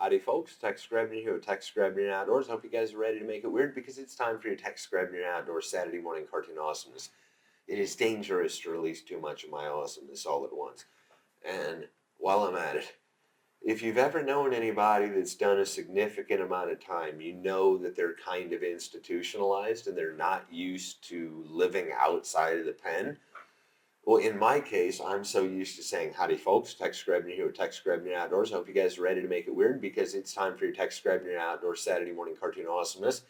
Howdy folks, Tex Grebner here with Tex Grebner Outdoors. Hope you guys are ready to make it weird because it's time for your Tex Grebner Outdoors Saturday morning cartoon awesomeness. It is dangerous to release too much of my awesomeness all at once. And while I'm at it, if you've ever known anybody that's done a significant amount of time, you know that they're kind of institutionalized and they're not used to living outside of the pen. Well, in my case, I'm so used to saying, howdy folks, Tex Grebner here with Tex Grebner Outdoors. I hope you guys are ready to make it weird because it's time for your Tex Grebner Outdoors Saturday morning cartoon awesomeness.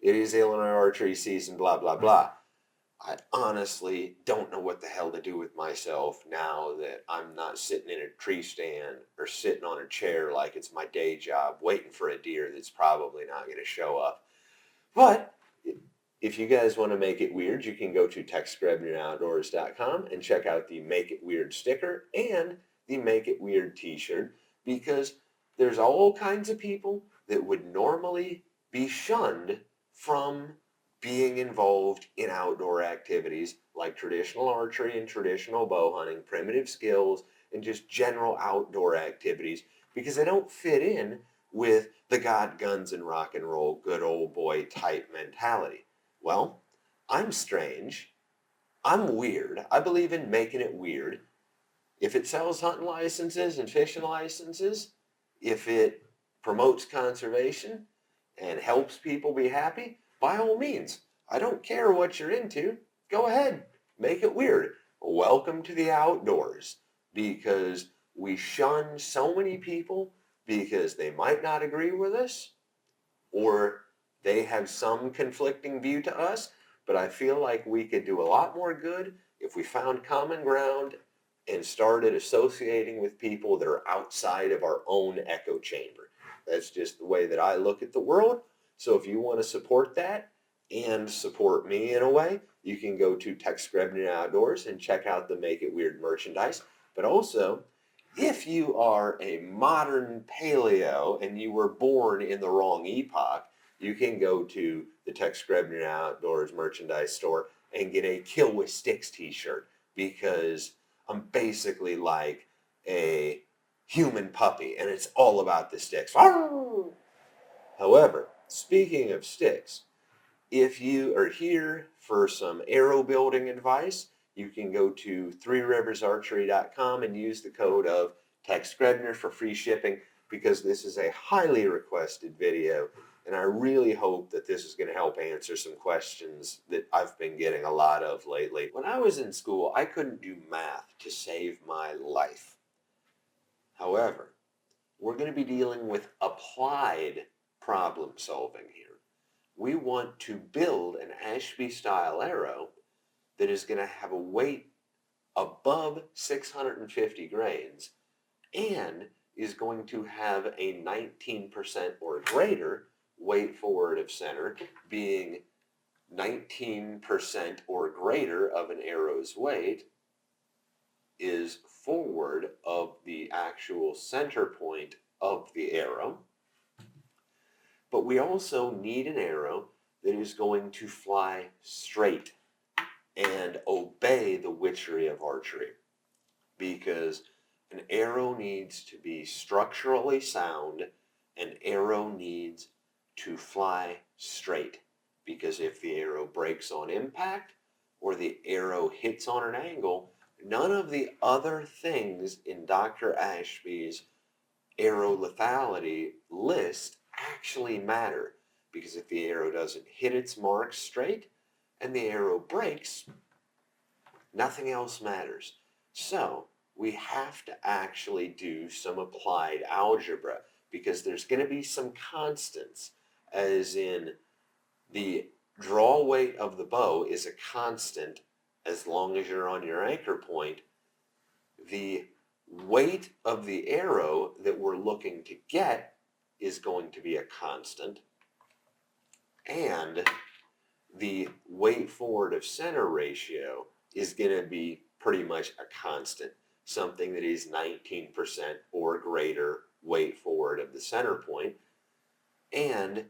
It is Illinois archery season, blah, blah, blah. I honestly don't know what the hell to do with myself now that I'm not sitting in a tree stand or sitting on a chair like it's my day job waiting for a deer that's probably not going to show up. But if you guys want to make it weird, you can go to TexGrebnerOutdoors.com and check out the Make It Weird sticker and the Make It Weird t-shirt, because there's all kinds of people that would normally be shunned from being involved in outdoor activities like traditional archery and traditional bow hunting, primitive skills, and just general outdoor activities, because they don't fit in with the God, guns, and rock and roll good old boy type mentality. Well, I'm strange. I'm weird. I believe in making it weird. If it sells hunting licenses and fishing licenses, if it promotes conservation and helps people be happy, by all means. I don't care what you're into. Go ahead. Make it weird. Welcome to the outdoors, because we shun so many people because they might not agree with us or they have some conflicting view to us, but I feel like we could do a lot more good if we found common ground and started associating with people that are outside of our own echo chamber. That's just the way that I look at the world. So if you want to support that and support me in a way, you can go to Tex Grebner Outdoors and check out the Make It Weird merchandise. But also, if you are a modern paleo and you were born in the wrong epoch, you can go to the Tex Grebner Outdoors merchandise store and get a Kill with Sticks t-shirt, because I'm basically like a human puppy and it's all about the sticks. However, speaking of sticks, if you are here for some arrow building advice, you can go to threeriversarchery.com and use the code of Tex Grebner for free shipping, because this is a highly requested video, and I really hope that this is going to help answer some questions that I've been getting a lot of lately. When I was in school, I couldn't do math to save my life. However, we're going to be dealing with applied problem solving here. We want to build an Ashby style arrow that is going to have a weight above 650 grains and is going to have a 19% or greater weight forward of center, being 19% or greater of an arrow's weight is forward of the actual center point of the arrow. But we also need an arrow that is going to fly straight and obey the witchery of archery, because an arrow needs to be structurally sound. An arrow needs to fly straight, because if the arrow breaks on impact or the arrow hits on an angle, none of the other things in Dr. Ashby's arrow lethality list actually matter, because if the arrow doesn't hit its mark straight and the arrow breaks, nothing else matters. So we have to actually do some applied algebra, because there's going to be some constants, as in the draw weight of the bow is a constant as long as you're on your anchor point. The weight of the arrow that we're looking to get is going to be a constant, and the weight forward of center ratio is going to be pretty much a constant, something that is 19% or greater weight forward of the center point, and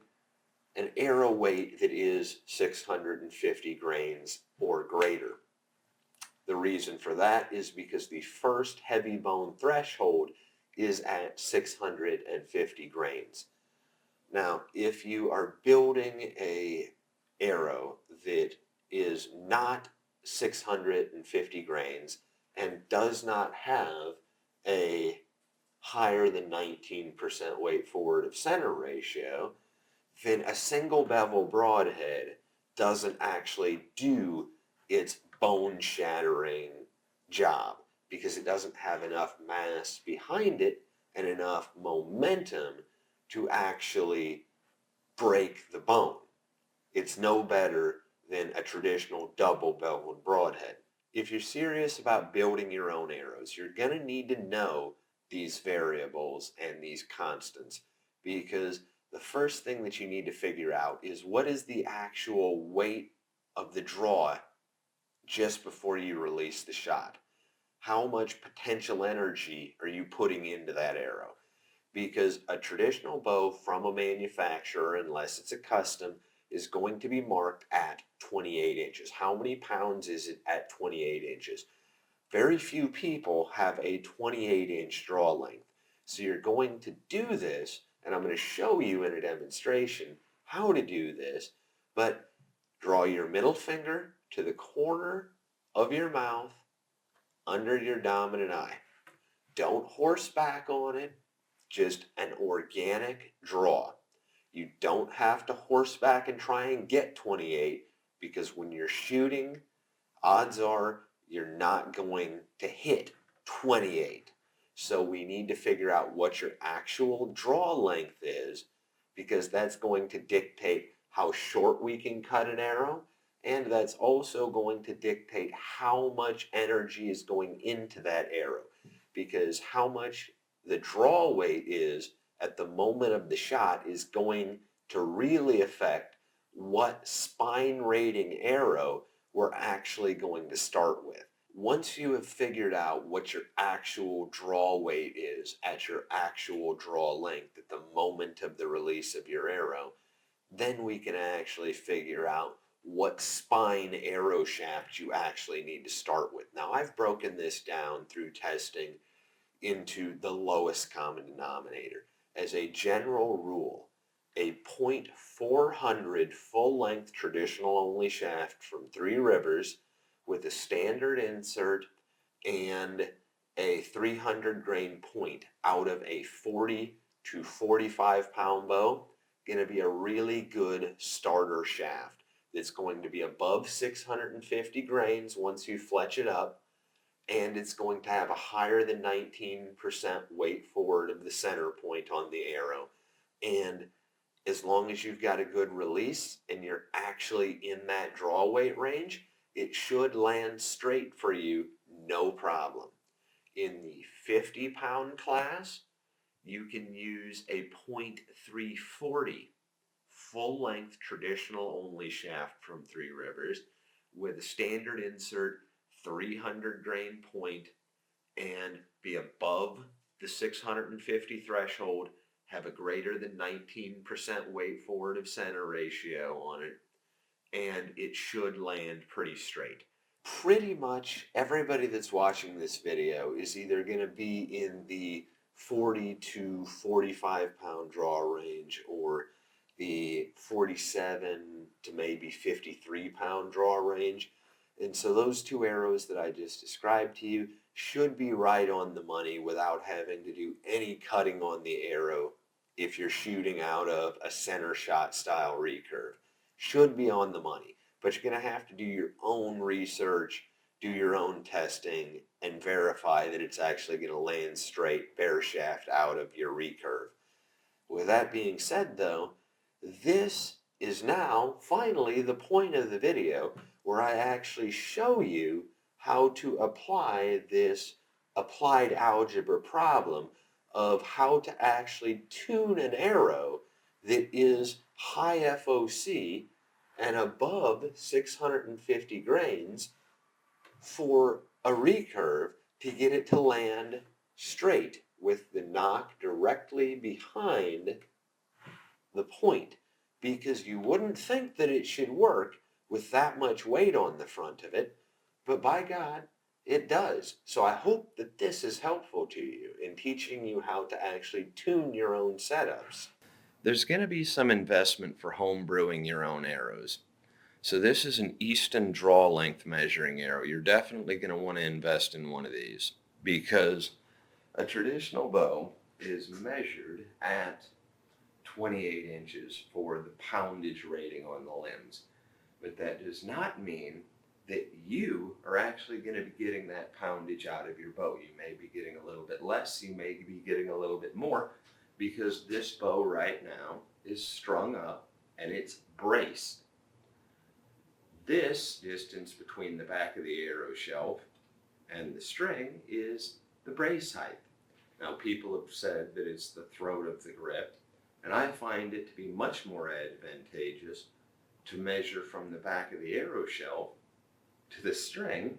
an arrow weight that is 650 grains or greater. The reason for that is because the first heavy bone threshold is at 650 grains. Now, if you are building a arrow that is not 650 grains and does not have a higher than 19% weight forward of center ratio, then a single bevel broadhead doesn't actually do its bone shattering job because it doesn't have enough mass behind it and enough momentum to actually break the bone. It's no better than a traditional double beveled broadhead. If you're serious about building your own arrows, you're going to need to know these variables and these constants, because the first thing that you need to figure out is what is the actual weight of the draw just before you release the shot. How much potential energy are you putting into that arrow? Because a traditional bow from a manufacturer, unless it's a custom, is going to be marked at 28 inches. How many pounds is it at 28 inches? Very few people have a 28-inch draw length. So you're going to do this, and I'm going to show you in a demonstration how to do this, but draw your middle finger to the corner of your mouth under your dominant eye. Don't horseback on it, just an organic draw. You don't have to horseback and try and get 28, because when you're shooting, odds are you're not going to hit 28. So we need to figure out what your actual draw length is, because that's going to dictate how short we can cut an arrow, and that's also going to dictate how much energy is going into that arrow, because how much the draw weight is at the moment of the shot is going to really affect what spine rating arrow we're actually going to start with. Once you have figured out what your actual draw weight is at your actual draw length at the moment of the release of your arrow, then we can actually figure out what spine arrow shaft you actually need to start with. Now, I've broken this down through testing into the lowest common denominator. As a general rule, a .400 full-length traditional only shaft from Three Rivers with a standard insert and a 300 grain point out of a 40 to 45 pound bow, going to be a really good starter shaft that's going to be above 650 grains once you fletch it up, and it's going to have a higher than 19% weight forward of the center point on the arrow. And as long as you've got a good release and you're actually in that draw weight range, it should land straight for you, no problem. In the 50-pound class, you can use a .340 full-length traditional only shaft from Three Rivers with a standard insert 300 grain point and be above the 650 threshold, have a greater than 19% weight forward of center ratio on it, and it should land pretty straight. Pretty much everybody that's watching this video is either going to be in the 40 to 45 pound draw range or the 47 to maybe 53 pound draw range. And so those two arrows that I just described to you should be right on the money without having to do any cutting on the arrow if you're shooting out of a center shot style recurve. Should be on the money. But you're going to have to do your own research, do your own testing, and verify that it's actually going to land straight bare shaft out of your recurve. With that being said, though, this is now finally the point of the video where I actually show you how to apply this applied algebra problem of how to actually tune an arrow that is high FOC and above 650 grains for a recurve to get it to land straight with the knock directly behind the point, because you wouldn't think that it should work with that much weight on the front of it, but by God, It does. So I hope that this is helpful to you in teaching you how to actually tune your own setups. There's going to be some investment for home brewing your own arrows. So this is an Easton draw length measuring arrow. You're definitely going to want to invest in one of these because a traditional bow is measured at 28 inches for the poundage rating on the limbs. But that does not mean that you are actually going to be getting that poundage out of your bow. You may be getting a little bit less, you may be getting a little bit more, because this bow right now is strung up and it's braced. This distance between the back of the arrow shelf and the string is the brace height. Now, people have said that it's the throat of the grip, and I find it to be much more advantageous to measure from the back of the arrow shelf to the string,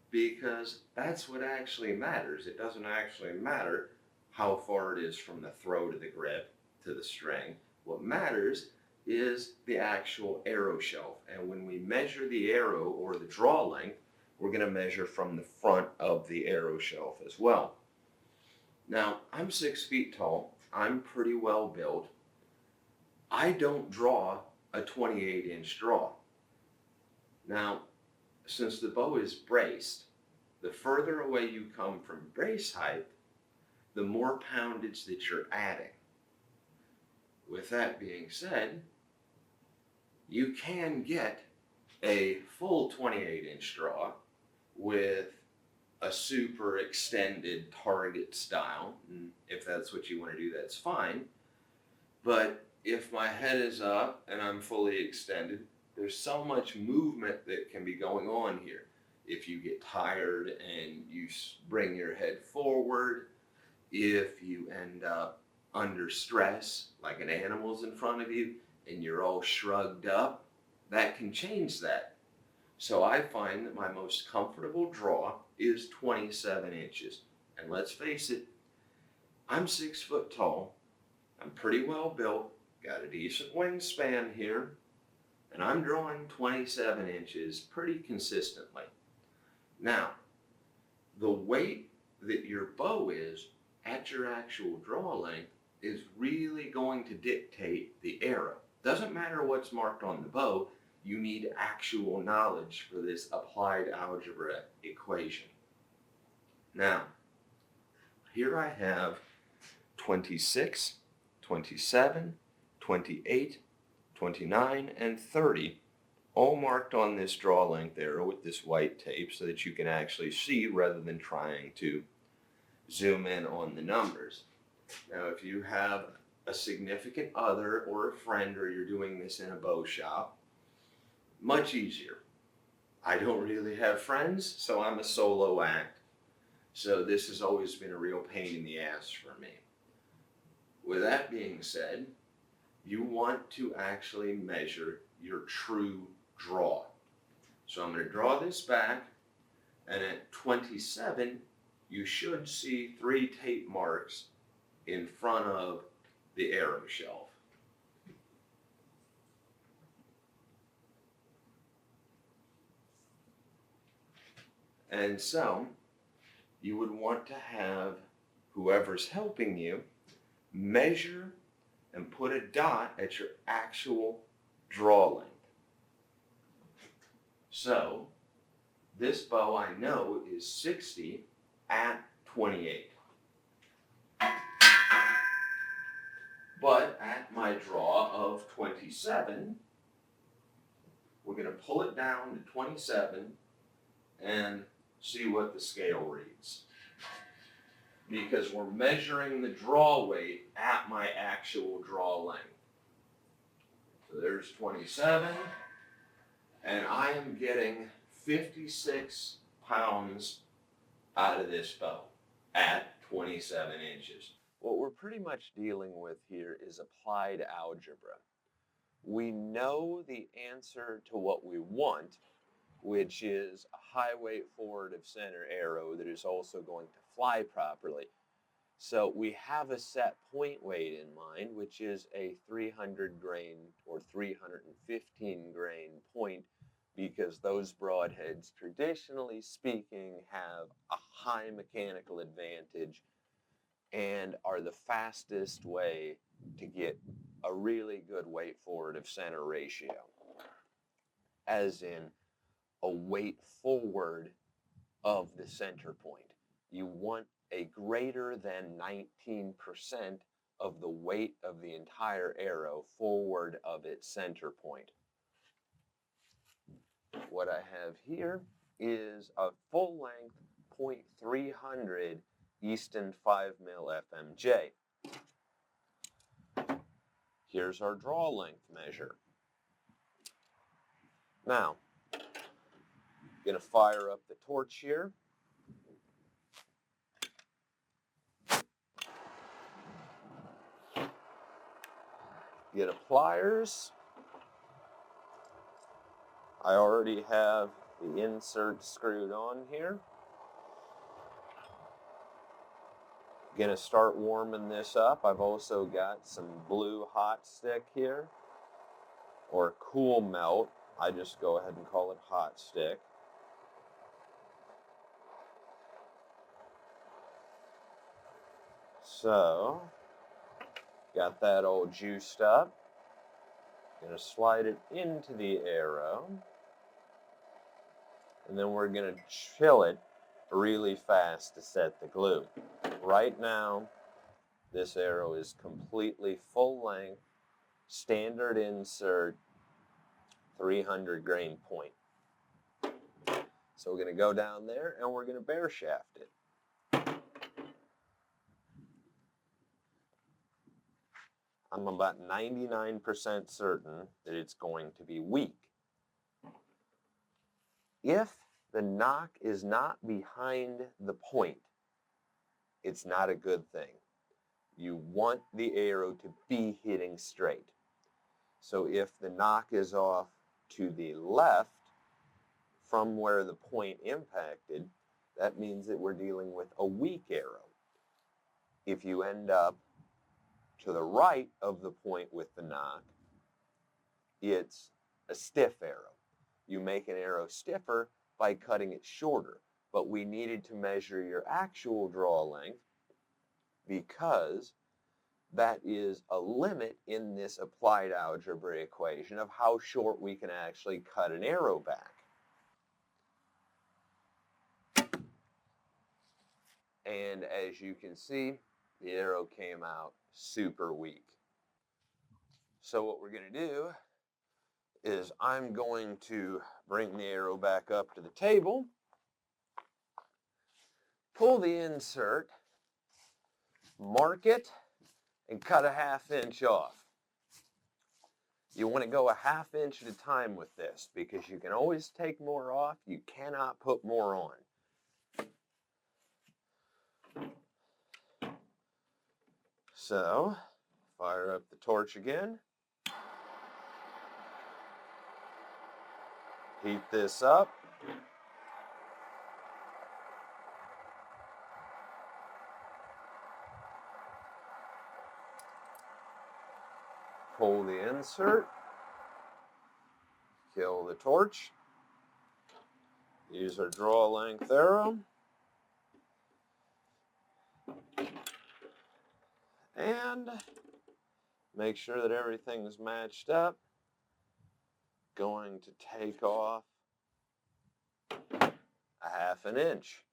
because that's what actually matters. It doesn't actually matter how far it is from the throat of the grip to the string. What matters is the actual arrow shelf. And when we measure the arrow or the draw length, we're going to measure from the front of the arrow shelf as well. Now, I'm 6 feet tall. I'm pretty well built. I don't draw a 28-inch draw. Now, since the bow is braced, the further away you come from brace height, the more poundage that you're adding. With that being said, you can get a full 28-inch draw with a super extended target style. And if that's what you want to do, that's fine. But if my head is up and I'm fully extended, there's so much movement that can be going on here. If you get tired and you bring your head forward, if you end up under stress, like an animal's in front of you and you're all shrugged up, that can change that. So I find that my most comfortable draw is 27 inches. And let's face it, I'm 6 foot tall, I'm pretty well built, got a decent wingspan here, and I'm drawing 27 inches pretty consistently. Now, the weight that your bow is at your actual draw length is really going to dictate the arrow. Doesn't matter what's marked on the bow, you need actual knowledge for this applied algebra equation. Now, here I have 26, 27, 28, 29, and 30 all marked on this draw length arrow with this white tape so that you can actually see rather than trying to zoom in on the numbers. Now, if you have a significant other or a friend, or you're doing this in a bow shop, much easier. I don't really have friends, so I'm a solo act. So this has always been a real pain in the ass for me. With that being said, you want to actually measure your true draw. So I'm going to draw this back, and at 27, you should see 3 tape marks in front of the arrow shelf. And so you would want to have whoever's helping you measure and put a dot at your actual draw length. So this bow I know is 60 at 28. But at my draw of 27, we're going to pull it down to 27 and see what the scale reads. Because we're measuring the draw weight at my actual draw length. So there's 27, and I am getting 56 pounds out of this bow at 27 inches. What we're pretty much dealing with here is applied algebra. We know the answer to what we want, which is a high weight forward of center arrow that is also going to fly properly. So we have a set point weight in mind, which is a 300 grain or 315 grain point because those broadheads, traditionally speaking, have a high mechanical advantage and are the fastest way to get a really good weight forward of center ratio, as in a weight forward of the center point. You want a greater than 19% of the weight of the entire arrow forward of its center point. What I have here is a full-length .300 Easton 5mm FMJ. Here's our draw length measure. Now, I'm going to fire up the torch here. Get a pliers. I already have the insert screwed on here. Going to start warming this up. I've also got some blue hot stick here, or cool melt. I just go ahead and call it hot stick. So, got that all juiced up. Going to slide it into the arrow. And then we're going to chill it really fast to set the glue. Right now, this arrow is completely full length, standard insert, 300 grain point. So we're going to go down there and we're going to bare shaft it. I'm about 99% certain that it's going to be weak. If the knock is not behind the point, it's not a good thing. You want the arrow to be hitting straight. So if the knock is off to the left from where the point impacted, that means that we're dealing with a weak arrow. If you end up to the right of the point with the knock, it's a stiff arrow. You make an arrow stiffer by cutting it shorter, but we needed to measure your actual draw length because that is a limit in this applied algebra equation of how short we can actually cut an arrow back. And as you can see, the arrow came out super weak. So what we're going to do is I'm going to bring the arrow back up to the table, pull the insert, mark it, and cut a 1/2 inch off. You want to go a 1/2 inch at a time with this because you can always take more off. You cannot put more on. So, fire up the torch again. Heat this up. Pull the insert. Kill the torch. Use our draw length arrow. And make sure that everything is matched up. Going to take off a 1/2 inch.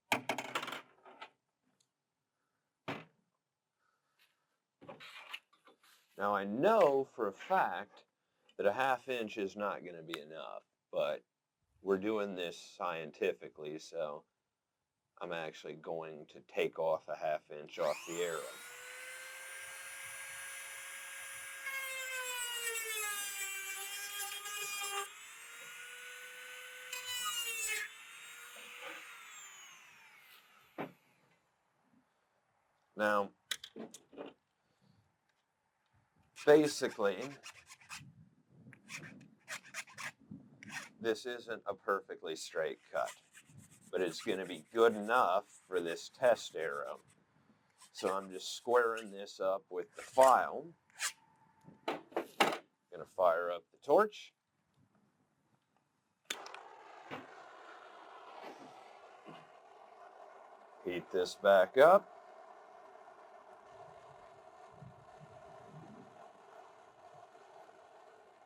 Now I know for a fact that a 1/2 inch is not going to be enough, but we're doing this scientifically, so I'm actually going to take off a 1/2 inch off the arrow. Now, basically, this isn't a perfectly straight cut, but it's going to be good enough for this test arrow. So I'm just squaring this up with the file. Going to fire up the torch. Heat this back up.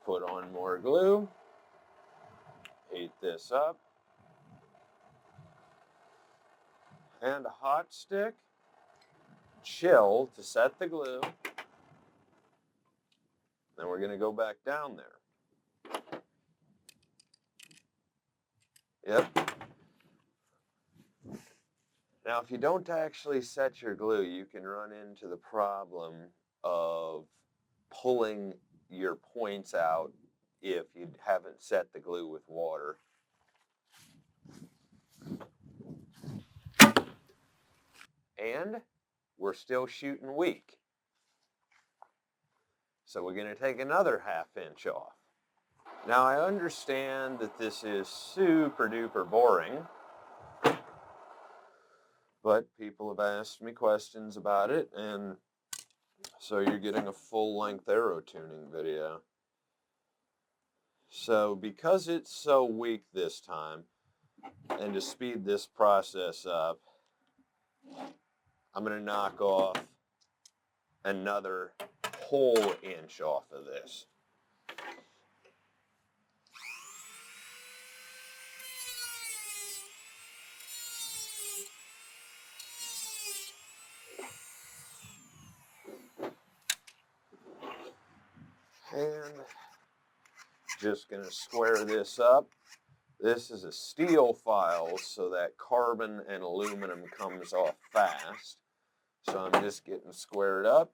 Put on more glue. Heat this up. And a hot stick. Chill to set the glue. Then we're going to go back down there. Yep. Now, if you don't actually set your glue, you can run into the problem of pulling your points out if you haven't set the glue with water. And we're still shooting weak. So we're going to take another 1/2 inch off. Now, I understand that this is super duper boring, but people have asked me questions about it, and so you're getting a full-length arrow tuning video. So because it's so weak this time, and to speed this process up, I'm going to knock off another whole inch off of this. And just going to square this up. This is a steel file, so that carbon and aluminum comes off fast. So I'm just getting squared up.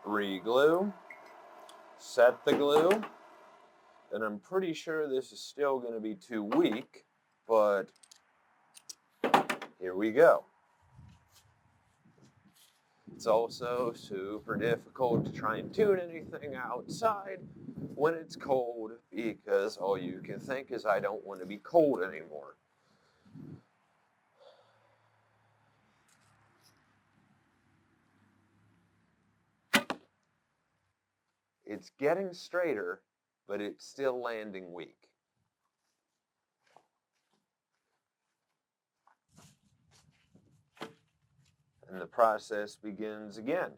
Re-glue. Set the glue. And I'm pretty sure this is still going to be too weak, but here we go. It's also super difficult to try and tune anything outside when it's cold, because all you can think is, I don't want to be cold anymore. It's getting straighter, but it's still landing weak. And the process begins again.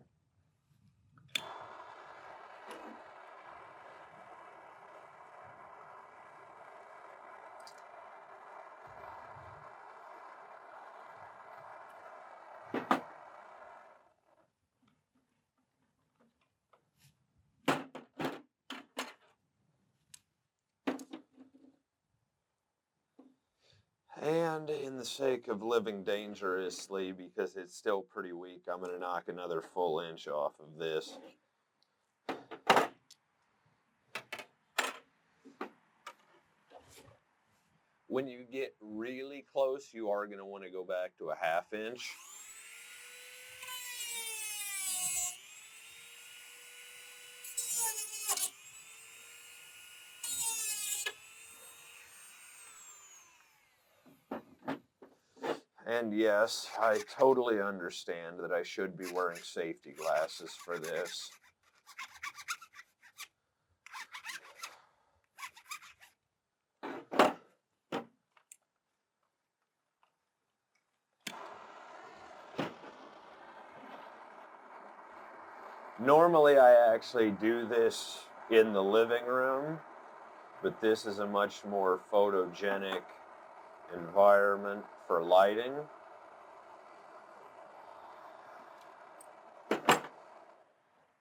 And in the sake of living dangerously, because it's still pretty weak, I'm going to knock another full inch off of this. When you get really close, you are going to want to go back to a 1/2 inch. And yes, I totally understand that I should be wearing safety glasses for this. Normally I actually do this in the living room, but this is a much more photogenic environment for lighting.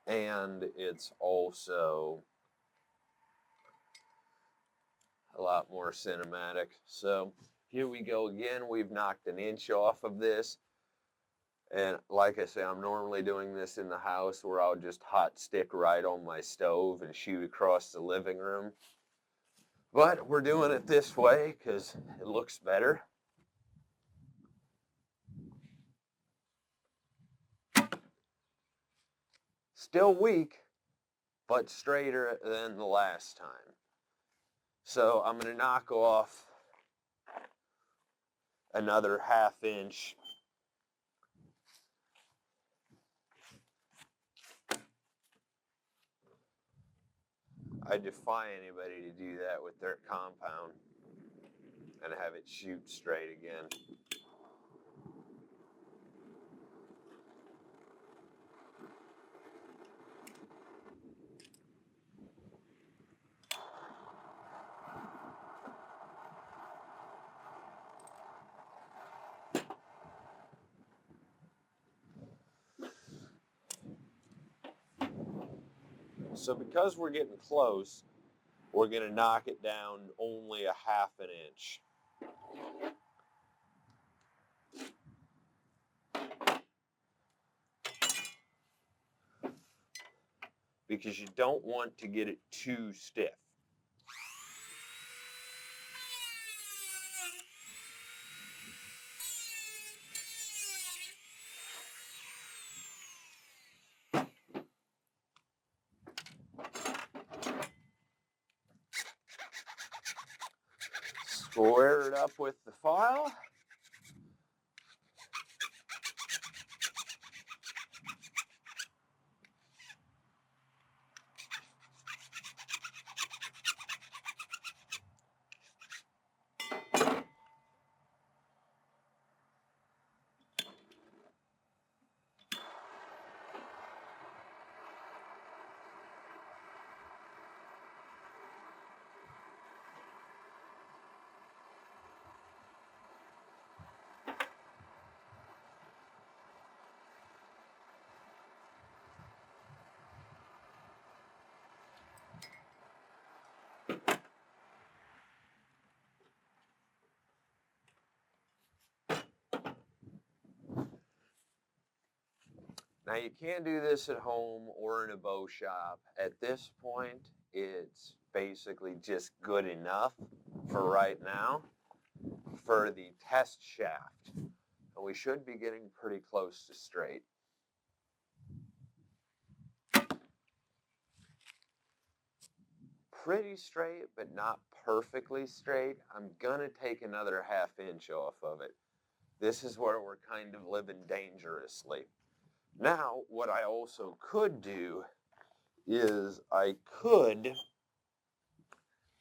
And it's also a lot more cinematic. So here we go again. We've knocked an inch off of this. And like I say, I'm normally doing this in the house, where I'll just hot stick right on my stove and shoot across the living room. But we're doing it this way because it looks better. Still weak, but straighter than the last time. So I'm going to knock off another 1/2 inch. I defy anybody to do that with their compound and have it shoot straight again. So because we're getting close, we're going to knock it down only a 1/2 inch. Because you don't want to get it too stiff. Square it up with the file. Now you can't do this at home or in a bow shop. At this point, it's basically just good enough for right now for the test shaft. And we should be getting pretty close to straight. Pretty straight, but not perfectly straight. I'm gonna take another 1/2 inch off of it. This is where we're kind of living dangerously. Now, what I also could do is I could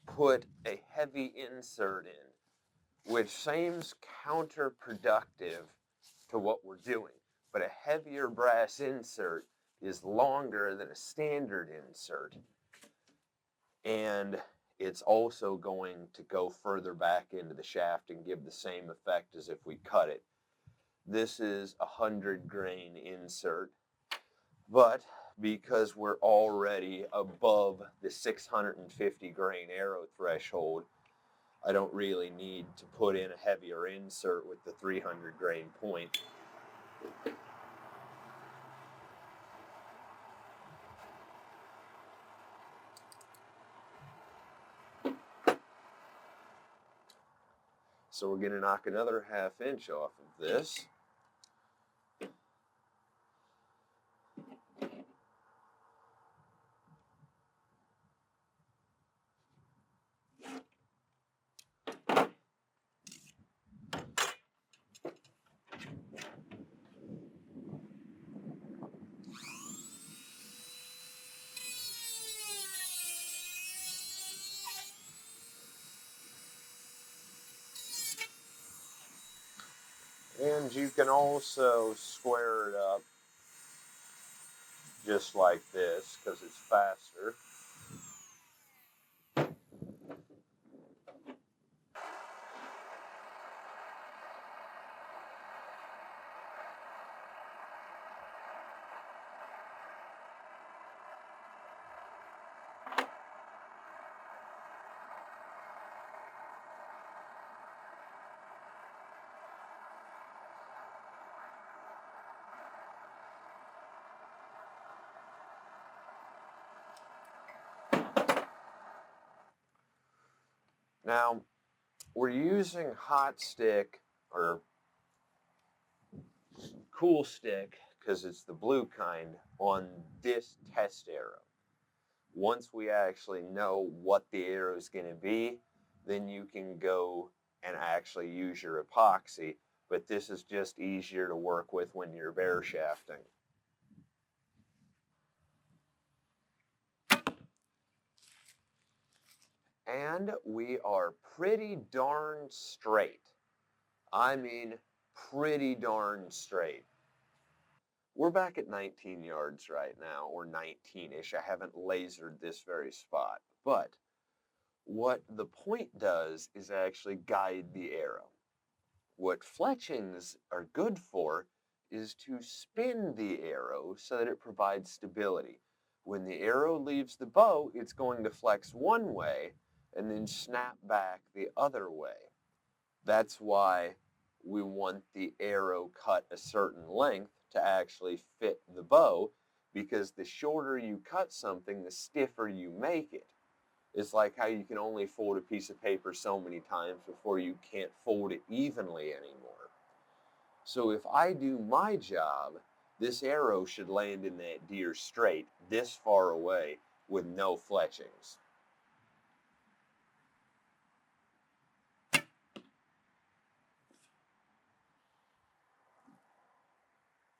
put a heavy insert in, which seems counterproductive to what we're doing. But a heavier brass insert is longer than a standard insert. And it's also going to go further back into the shaft and give the same effect as if we cut it. This is a 100 grain insert, but because we're already above the 650 grain arrow threshold, I don't really need to put in a heavier insert with the 300 grain point. So we're going to knock another 1/2 inch off of this. And you can also square it up just like this because it's faster. Now, we're using hot stick or cool stick because it's the blue kind on this test arrow. Once we actually know what the arrow is going to be, then you can go and actually use your epoxy, but this is just easier to work with when you're bear shafting. And we are pretty darn straight. I mean, pretty darn straight. We're back at 19 yards right now, or 19-ish. I haven't lasered this very spot. But what the point does is actually guide the arrow. What fletchings are good for is to spin the arrow so that it provides stability. When the arrow leaves the bow, it's going to flex one way and then snap back the other way. That's why we want the arrow cut a certain length to actually fit the bow, because the shorter you cut something, the stiffer you make it. It's like how you can only fold a piece of paper so many times before you can't fold it evenly anymore. So if I do my job, this arrow should land in that deer straight this far away with no fletchings.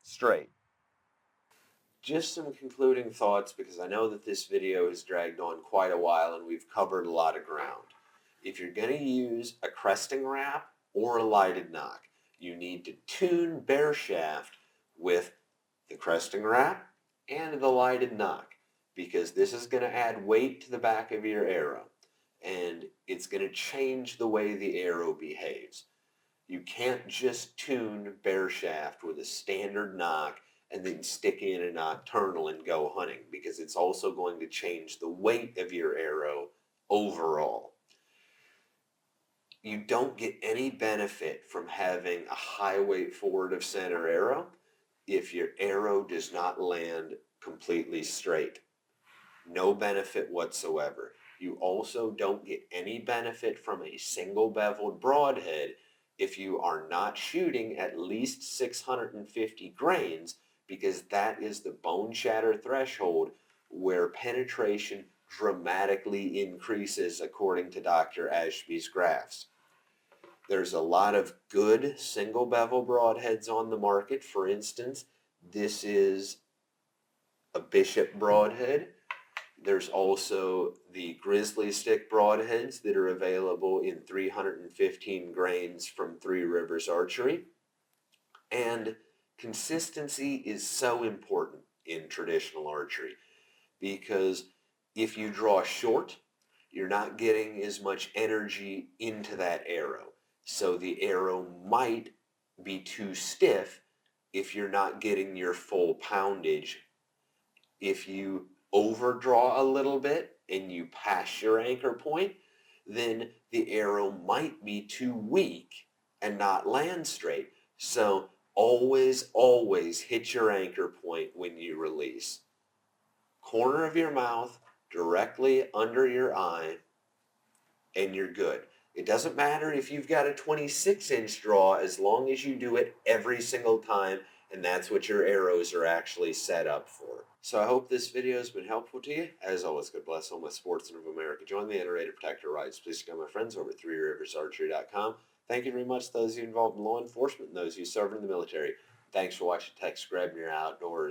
Straight. Just some concluding thoughts, because I know that this video has dragged on quite a while and we've covered a lot of ground. If you're going to use a cresting wrap or a lighted knock, you need to tune bear shaft with the cresting wrap and the lighted knock, because this is going to add weight to the back of your arrow and it's going to change the way the arrow behaves. You can't just tune bear shaft with a standard knock and then stick in a nocturnal and go hunting, because it's also going to change the weight of your arrow overall. You don't get any benefit from having a high weight forward of center arrow if your arrow does not land completely straight. No benefit whatsoever. You also don't get any benefit from a single beveled broadhead if you are not shooting at least 650 grains, because that is the bone shatter threshold where penetration dramatically increases according to Dr. Ashby's graphs. There's a lot of good single bevel broadheads on the market. For instance, this is a Bishop broadhead. There's also the Grizzly Stick broadheads that are available in 315 grains from Three Rivers Archery. And consistency is so important in traditional archery, because if you draw short, you're not getting as much energy into that arrow. So the arrow might be too stiff if you're not getting your full poundage. If you overdraw a little bit and you pass your anchor point, then the arrow might be too weak and not land straight. So always hit your anchor point when you release. Corner of your mouth, directly under your eye, and you're good. It doesn't matter if you've got a 26-inch draw, as long as you do it every single time, and that's what your arrows are actually set up for. So I hope this video has been helpful to you. As always, God bless all my sportsmen of America. Join the Iterated Protector Rights. Please become my friends over at threeriversarchery.com. Thank you very much to those of you involved in law enforcement and those of you serving in the military. Thanks for watching Tex Grebner Outdoors.